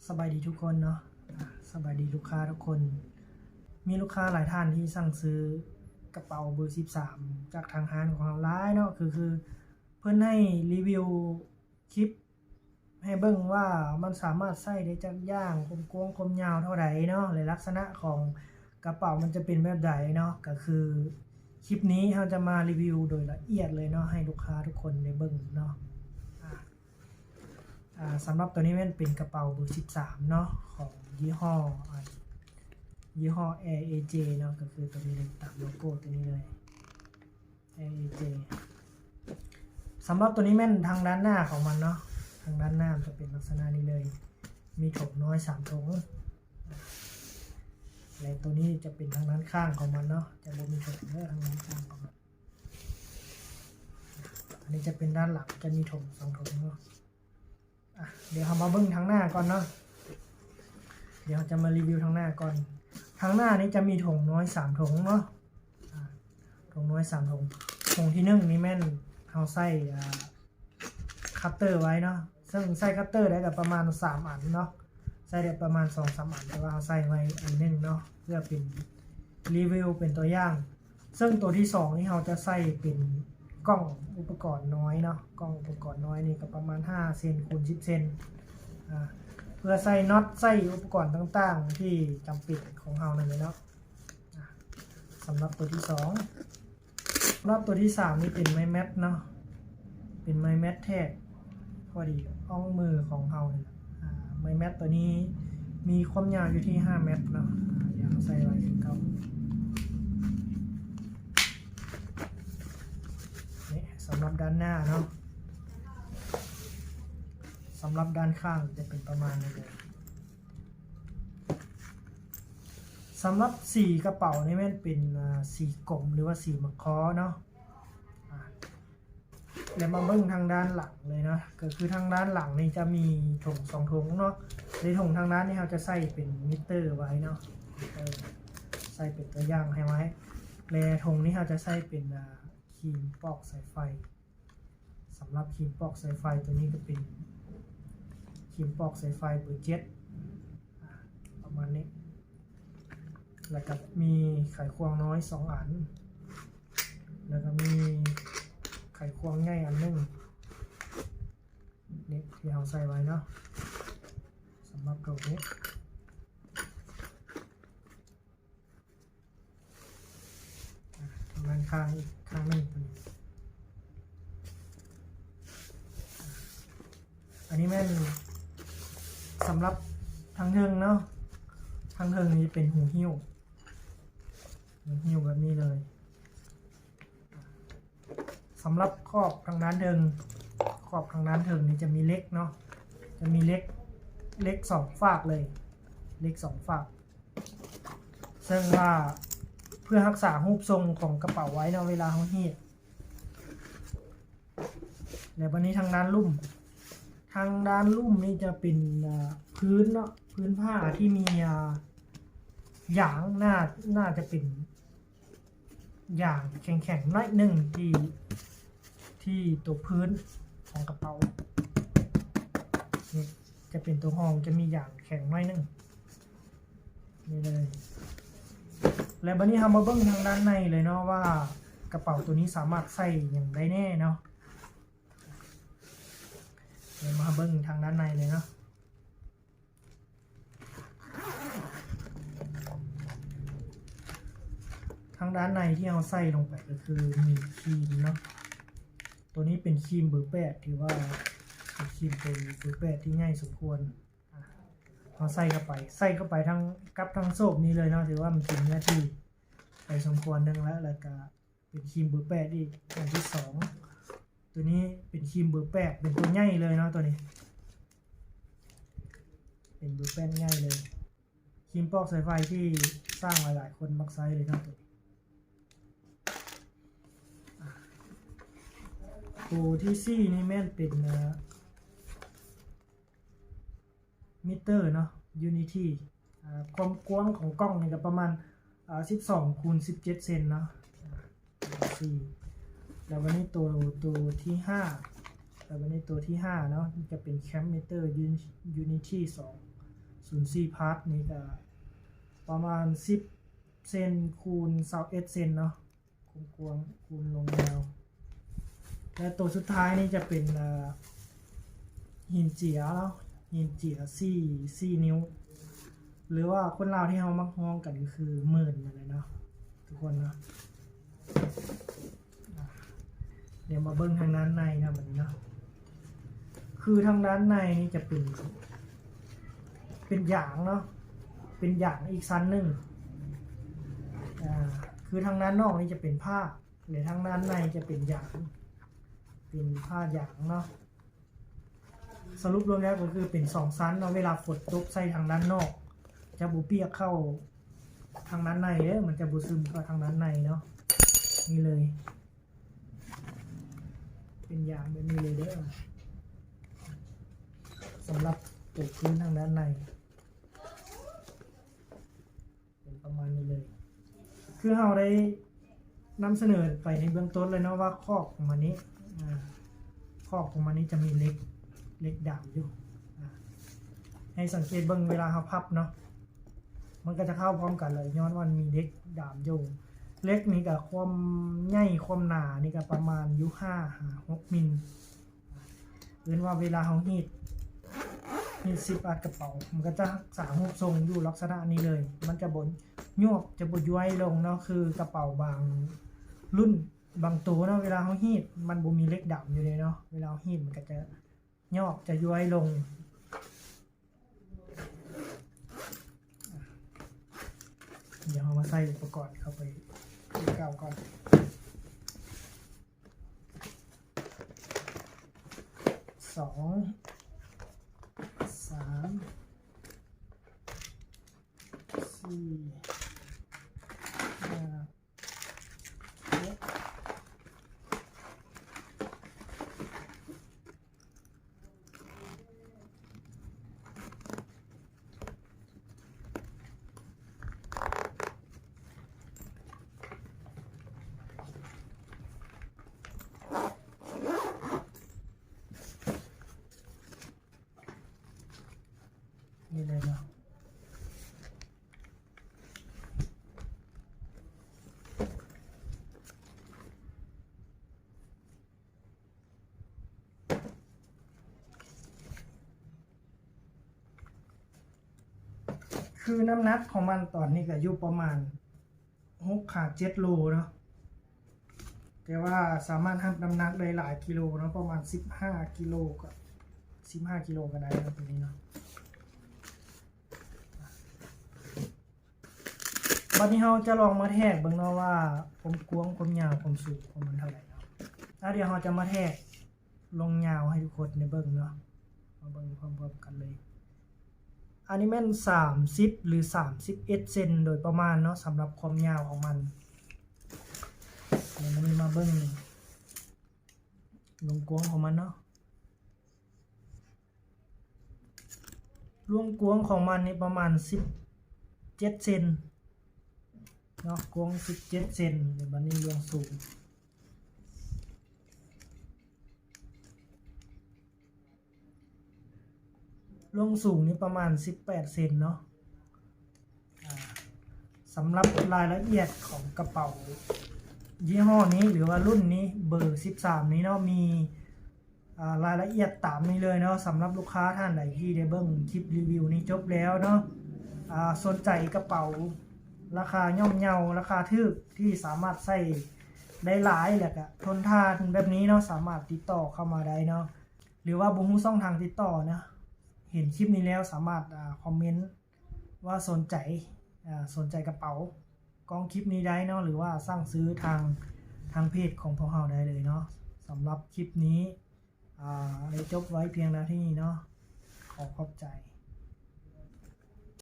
สบายดีทุกคนเนาะสบายดีลูกค้าทุกคนมีลูกค้าหลายท่านที่สั่งซื้อกระเป๋าเบอร์13จากทางร้านของเราหลายเนาะคือเพื่อนให้รีวิวคลิปให้เบิ่งว่ามันสามารถใส่ได้จักอย่างคมกว้างคมยาวเท่าใดเนาะและลักษณะของกระเป๋ามันจะเป็นแบบใดเนาะก็คือคลิปนี้เราจะมารีวิวโดยละเอียดเลยเนาะให้ลูกค้าทุกคนได้เบิ่งเนาะสำหรับตัวนี้มันเป็นกระเป๋าเบอร์13เนาะของยี่ห้อAir AJ เนาะก็คือตัวนี้เลยตามโลโก้ตัวนี้เลย Air AJ สำหรับตัวนี้แม่นทางด้านหน้าของมันเนาะทางด้านหน้าจะเป็นลักษณะนี้เลยมีถงน้อย3ถงและตัวนี้จะเป็นทางด้านข้างของมันเนาะจะบ่มีถงเด้อทางด้านข้างของมันอันนี้จะเป็นด้านหลังจะมีถง2ถงเนาะเดี๋ยวเรามาเบิ่งทางหน้าก่อนเนาะเดี๋ยวเราจะมารีวิวทางหน้าก่อนทางหน้านี้จะมีถงน้อย3ถงเนาะถงน้อย3ถงถงที่1นี่แม่นเราใส่คัตเตอร์ไว้เนาะซึ่งใส่คัตเตอร์ได้กับประมาณ3อันเนาะใส่ได้ประมาณ 2-3 อันแต่ว่าเราใส่ไว้อันนึงเนาะเพื่อเป็นรีวิวเป็นตัวอย่างซึ่งตัวที่2นี่เราจะใส่เป็นกล้องอุปกรณ์น้อยเนาะกล้องอุปกรณ์น้อยนี่ก็ประมาณ5เซนคูณ10เซนเพื่อใส่น็อตใส่อุปกรณ์ต่างๆที่จำเป็นของเรานั่นเลยเนาะสำหรับตัวที่2สำหรับตัวที่3นี่เป็นไม้แมทเนาะเป็นไม้แมทแทกพอดีอ่องมือของเราเนี่ยไม้แมทตัวนี้มีความยาวอยู่ที่5เมตรเนาะเดี๋ยวใส่ไว้ถึงเก่าสำหรับด้านหน้าเนาะสำหรับด้านข้างจะเป็นประมาณนี้เลยสำหรับสีกระเป๋านี่มันเป็นสีกลมหรือว่าสีมะคอเนาะแล้วมาเบิ่งทางด้านหลังเลยนะก็คือทางด้านหลังนี่จะมีถง2ถงเนาะในถงทางด้านนี้เราจะใส่เป็นมิเตอร์ไว้เนาะใส่เป็นตัวอย่างให้ไว้และถงนี้เราจะใส่เป็นครีมปอกสายไฟสำหรับครีมปอกสายไฟตัวนี้ก็เป็นครีมปอกสายไฟเบอร์7ประมาณนี้แล้วก็มีไขควงน้อย2อันแล้วก็มีไขควงใหญ่อันนึงนี่ที่เราใส่ไว้เนาะสำหรับตัวนี้ทางด้านข้างอีกข้างนึงอันนี้แม่นสำหรับทางเทิงเนาะทางเทิงนี้เป็นหูหิ้วแบบนี้เลยสำหรับขอบทางด้านเทิงนี่จะมีเล็กเนาะจะมีเล็ก2ฝากเลยเล็ก2ฝากซึ่งว่าเพื่อรักษารูปทรงของกระเป๋าไว้เนาะเวลาเราหีบแล้ววันนี้ทางด้านลุ่มนี่จะเป็นพื้นเนาะพื้นผ้าที่มีหยางน่าจะเป็นอย่างแข็งๆน้อยหนึ่งที่ตัวพื้นของกระเป๋านี่จะเป็นตัวห้องจะมีอย่างแข็งน้อยหนึ่งนี่เลยแล้วบัดนี้เรามาเบิ่งทางด้านในเลยเนาะว่ากระเป๋าตัวนี้สามารถใส่อย่างได้แน่เนาะเดี๋ยวมาเบิ่งทางด้านในเลยเนาะทางด้านในที่เราใส่ลงไปก็คือมีครีมเนาะตัวนี้เป็นครีมเบอร์8ถือว่าเป็นครีมเป็นเบอร์8ที่ง่ายสมควรเราใส่เข้าไปทั้งโซบนี้เลยเนาะถือว่ามันเป็นเนื้อที่ไปสมควรนึงแล้วก็เป็นครีมเบอร์8อีกอันที่2ตัวนี้เป็นครีมเบอร์8เป็นตัวง่ายเลยเนาะตัวนี้เป็นเบอร์8ง่ายเลยครีมปอกสายไฟที่สร้างหลายๆคนมักใช้เลยเนาะตัวที่4นี่แม่นเป็นมิเตอร์เนาะ Unity ความกว้างของกล้องนี่ก็ประมาณ12คูณ17เซนเนาะแล้ววันนี้ตัวที่5แล้ววันนี้ตัวที่5เนาะจะเป็นแคมมิเตอร์ Unity 04พาร์ทนี่ก็ประมาณ10เซนคูณ21เซนเนาะกว้างคูณลงยาวและตัวสุดท้ายนี่จะเป็นหินเจียเนาะหินเจีย4นิ้วหรือว่าคนลาวที่เฮามักฮ้องกันก็คือหมื่นนั่นแหละเนาะทุกคนเนาะเดี๋ยวมาเบิ่งทางด้านในนะแบบนี้เนาะคือทางด้านในนี่จะเป็นหยางเนาะเป็นหยางอีกชั้นหนึ่งคือทางด้านนอกนี่จะเป็นผ้าหรือทางด้านในจะเป็นหยางเป็นผ้าหยางเนาะสรุปรวมแล้วก็คือเป็น2ชั้นเนาะเวลาฝนตกใส่ทางด้านนอกจะบ่เปียกเข้าทางด้านในเด้อมันจะบ่ซึมเข้าทางด้านในเนาะนี่เลยเป็นหยางแบบนี้เลยเด้อสำหรับปลูกพื้นทางด้านในเป็นประมาณนี้เลยคือเราได้นำเสนอไปในเบื้องต้นเลยเนาะว่าคอกของมันนี้คอกของมันนี้จะมีเล็กดามอยู่ให้สังเกตเบิ่งเวลาเราพับเนาะมันก็จะเข้าพร้อมกันเลยย้อนวันมีเล็กดามอยู่เล็กนี่กับความใหญ่ความหนานี่ก็ประมาณอยู่5-6 มิลเว้นว่าเวลาเราฮีดซิปอัดกระเป๋ามันก็จะสามรูปทรงอยู่ลักษณะนี้เลยมันจะบนยวกจะบดย้วยลงเนาะคือกระเป๋าบางรุ่นบางตัวเนาะเวลาเขาฮีดมันบ่มีเล็กดำอยู่เลยเนาะเวลาฮีดมันก็จะยอกจะย้วยลงเดี๋ยวเรามาใส่อุปกรณ์เข้าไปเก่าก่อน2 3 4 5 6นี่เลยเนาะคือน้ำหนักของมันตอนนี้ก็อยู่ประมาณ6-7 โลเนาะแต่ว่าสามารถทำน้ำหนักได้หลายกิโลเนาะประมาณ15 กิโลก็15 กิโลก็ได้นะตัวนี้เนาะวันนี้เราจะลองมาแทกเบิ่งเนาะว่าความกว้างความยาวความสูงของมันเท่าไหร่เนาะเดี๋ยวเราจะมาแทกลงยาวให้ทุกคนได้เบิ่งเนาะมาเบิ่งพร้อมๆกันเลยอันนี้แม่น30หรือ31เซนโดยประมาณเนาะสำหรับความยาวของมันเดี๋ยวมันมาเบิ่งลงกว้างของมันเนาะรวมกว้างของมันนี่ประมาณ17เซนเนาะกว้าง17เซนเดี๋ยวบัดนี้รวมสูงลงสูงนี่ประมาณ18เซนเนาะสำหรับรายละเอียดของกระเป๋ายี่ห้อนี้หรือว่ารุ่นนี้เบอร์13นี้เนาะมีรายละเอียดตามนี้เลยเนาะสำหรับลูกค้าท่านใดที่ได้เบิ่งคลิปรีวิวนี้จบแล้วเนาะสนใจกระเป๋าราคาย่อมเยาราคาถูกที่สามารถใส่ได้หลายแหละก็ทนทานแบบนี้เนาะสามารถติดต่อเข้ามาได้เนาะหรือว่าบ่ฮู้ช่องทางติดต่อนะเห็นคลิปนี้แล้วสามารถคอมเมนต์ว่าสนใจกระเป๋ากองคลิปนี้ได้เนาะหรือว่าสั่งซื้อทางเพจของพวกเราได้เลยเนาะสำหรับคลิปนี้ได้จบไว้เพียงเท่านี้เนาะขอบใจ